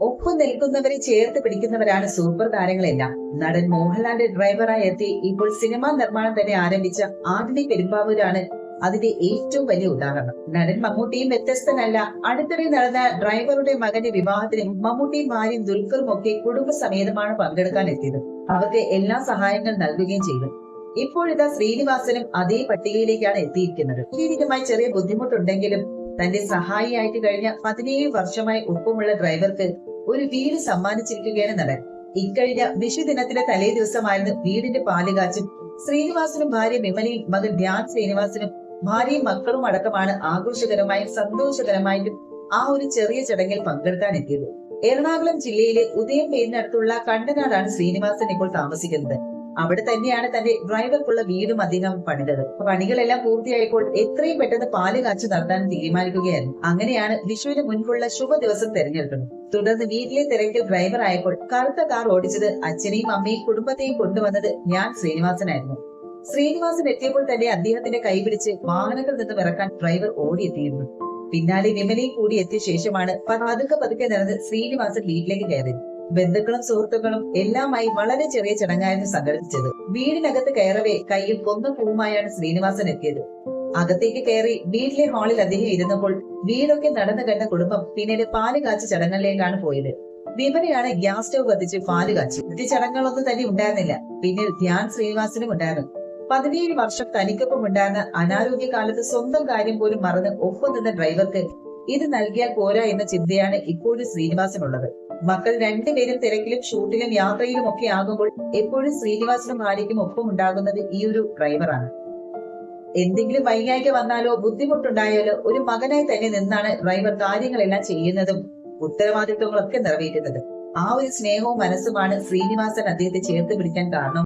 ഒപ്പം നിൽക്കുന്നവരെ ചേർത്ത് പിടിക്കുന്നവരാണ് സൂപ്പർ താരങ്ങളെല്ലാം. നടൻ മോഹൻലാലിന്റെ ഡ്രൈവറായി എത്തി ഇപ്പോൾ സിനിമാ നിർമ്മാണം തന്നെ ആരംഭിച്ച ആന്റണി പെരുമ്പാവൂരാണ് അതിന്റെ ഏറ്റവും വലിയ ഉദാഹരണം. നടൻ മമ്മൂട്ടിയും വ്യത്യസ്തനല്ല. അടുത്തിടെ നടന്ന ഡ്രൈവറുടെ മകന്റെ വിവാഹത്തിന് മമ്മൂട്ടിയും ഭാര്യയും ദുൽഖറും ഒക്കെ കുടുംബസമേതമാണ് പങ്കെടുക്കാൻ എത്തിയത്. അവർക്ക് എല്ലാ സഹായങ്ങൾ നൽകുകയും ചെയ്തു. ഇപ്പോഴിതാ ശ്രീനിവാസനും അതേ പട്ടികയിലേക്കാണ് എത്തിയിരിക്കുന്നത്. ശാരീരികമായി ചെറിയ ബുദ്ധിമുട്ടുണ്ടെങ്കിലും തന്റെ സഹായിയായിട്ട് കഴിഞ്ഞ 17 വർഷമായി ഒപ്പമുള്ള ഡ്രൈവർക്ക് ഒരു വീട് സമ്മാനിച്ചിരിക്കുകയാണ് നടൻ. ഇക്കഴിഞ്ഞ വിഷു ദിനത്തിന്റെ തലേ ദിവസമായിരുന്നു വീടിന്റെ പാലുകാച്ചും. ശ്രീനിവാസനും ഭാര്യ വിമലയും മകൻ ധ്യാൻ ശ്രീനിവാസനും ഭാര്യയും മക്കളും അടക്കമാണ് ആഘോഷകരമായും സന്തോഷകരമായിട്ടും ആ ഒരു ചെറിയ ചടങ്ങിൽ പങ്കെടുക്കാൻ എത്തിയത്. എറണാകുളം ജില്ലയിലെ ഉദയംപേരിനടുത്തുള്ള കണ്ടനാടാണ് ശ്രീനിവാസൻ ഇപ്പോൾ താമസിക്കുന്നത്. അവിടെ തന്നെയാണ് തന്റെ ഡ്രൈവർക്കുള്ള വീടും അദ്ദേഹം പണിതത്. പണികളെല്ലാം പൂർത്തിയായപ്പോൾ എത്രയും പെട്ടെന്ന് പാല് കാച്ചു നടത്താൻ തീരുമാനിക്കുകയായിരുന്നു. അങ്ങനെയാണ് വിഷുവിന് മുൻപുള്ള ശുഭ ദിവസം തെരഞ്ഞെടുക്കുന്നത്. തുടർന്ന് വീട്ടിലെ തിരക്കിൽ ഡ്രൈവർ ആയപ്പോൾ കറുത്ത കാർ ഓടിച്ചത് അച്ഛനെയും അമ്മയും കുടുംബത്തെയും കൊണ്ടുവന്നത് ഞാൻ ശ്രീനിവാസനായിരുന്നു. ശ്രീനിവാസൻ എത്തിയപ്പോൾ തന്നെ അദ്ദേഹത്തിന്റെ കൈപിടിച്ച് വാഹനത്തിൽ നിന്ന് ഇറക്കാൻ ഡ്രൈവർ ഓടിയെത്തിയിരുന്നു. പിന്നാലെ വിമലയും കൂടി എത്തിയ ശേഷമാണ് പതുക്കെ നടന്ന് ശ്രീനിവാസൻ വീട്ടിലേക്ക് കയറിയത്. ബന്ധുക്കളും സുഹൃത്തുക്കളും എല്ലാമായി വളരെ ചെറിയ ചടങ്ങായിരുന്നു സംഘടിപ്പിച്ചത്. വീടിനകത്ത് കയറവേ കയ്യിൽ കൊന്ന പൂവുമായാണ് ശ്രീനിവാസൻ എത്തിയത്. അകത്തേക്ക് കയറി വീട്ടിലെ ഹാളിൽ അദ്ദേഹം ഇരുന്നപ്പോൾ വീടൊക്കെ നടന്നു കണ്ട കുടുംബം പിന്നീട് പാല് കാച്ച ചടങ്ങിലേക്കാണ് പോയത്. വിമലയാണ് ഗ്യാസ് സ്റ്റവ് കത്തിച്ച് പാല് കാച്ചി. മറ്റ് ചടങ്ങുകളൊന്നും തന്നെ ഉണ്ടായിരുന്നില്ല. പിന്നീട് ധ്യാൻ ശ്രീനിവാസനും ഉണ്ടായിരുന്നു. 17 വർഷം തനിക്കൊപ്പം ഉണ്ടായിരുന്ന അനാരോഗ്യകാലത്ത് സ്വന്തം കാര്യം പോലും മറന്ന് ഒപ്പം നിന്ന ഡ്രൈവർക്ക് ഇത് നൽകിയാൽ പോരാ എന്ന ചിന്തയാണ് ഇപ്പോഴും ശ്രീനിവാസനുള്ളത്. മക്കൾ രണ്ടുപേരും തിരക്കിലും ഷൂട്ടിലും യാത്രയിലും ഒക്കെ ആകുമ്പോൾ എപ്പോഴും ശ്രീനിവാസനും ഭാര്യയ്ക്കും ഒപ്പം ഉണ്ടാകുന്നത് ഈ ഒരു ഡ്രൈവറാണ്. എന്തെങ്കിലും വൈകാരിക വന്നാലോ ബുദ്ധിമുട്ടുണ്ടായാലോ ഒരു മകനായി തന്നെ നിന്നാണ് ഡ്രൈവർ കാര്യങ്ങളെല്ലാം ചെയ്യുന്നതും ഉത്തരവാദിത്വങ്ങളൊക്കെ നിറവേറ്റുന്നത്. ആ ഒരു സ്നേഹവും മനസ്സുമാണ് ശ്രീനിവാസൻ അദ്ദേഹത്തെ ചേർത്ത് പിടിക്കാൻ കാരണം.